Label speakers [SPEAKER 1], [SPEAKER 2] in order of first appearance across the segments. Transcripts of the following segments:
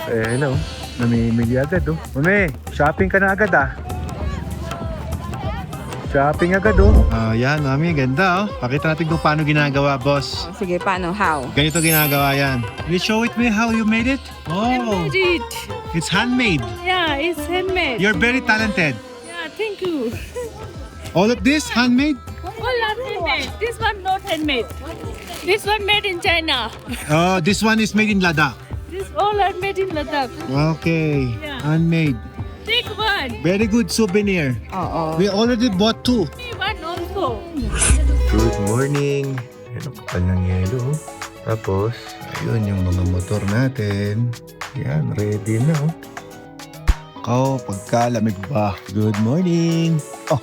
[SPEAKER 1] Hello. Namimili agad oh. Mami, shopping ka na agad ah. Shopping agad oh. Yan, mami, ganda oh. Pakita natin kung paano ginagawa, boss.
[SPEAKER 2] Oh, sige, paano? How?
[SPEAKER 1] Ganito ginagawa yan. You show it me how you made it?
[SPEAKER 3] I
[SPEAKER 1] Oh,
[SPEAKER 3] made it.
[SPEAKER 1] it's handmade.
[SPEAKER 3] Yeah, it's handmade.
[SPEAKER 1] You're very talented.
[SPEAKER 3] Yeah, thank you.
[SPEAKER 1] All of this handmade?
[SPEAKER 3] All are handmade. This one not handmade. This one made in China.
[SPEAKER 1] Oh, this one is made in Ladakh.
[SPEAKER 3] This all are made in Ladakh.
[SPEAKER 1] Okay,
[SPEAKER 3] Yeah.
[SPEAKER 1] handmade.
[SPEAKER 3] Take one.
[SPEAKER 1] Very good souvenir.
[SPEAKER 2] Oo.
[SPEAKER 1] We already bought two.
[SPEAKER 3] Me one also.
[SPEAKER 1] Good morning. Yan ang kapal ng yelo. Tapos, ayun yung mga motor natin. Yan, ready na oh. Ikaw, pagkalamig ba? Good morning. Oh,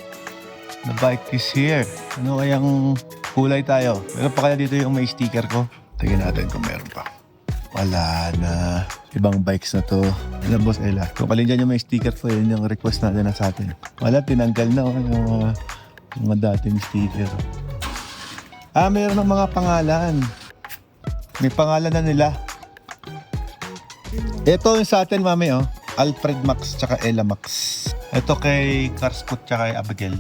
[SPEAKER 1] the bike is here. Ano kayang kulay tayo? Meron pa kaya dito yung may sticker ko? Tingnan natin kung meron pa. Wala na. Ibang bikes na to. Alam, Boss Ella, kung alin dyan yung may sticker ko, yun yung request natin na sa atin. Wala, tinanggal na oh, yung mga dating sticker. Meron ng mga pangalan. May pangalan na nila. Ito yung sa atin, mami, oh. Alfred Max tsaka Ella Max. Ito kay Carscoot tsaka kay Abigail.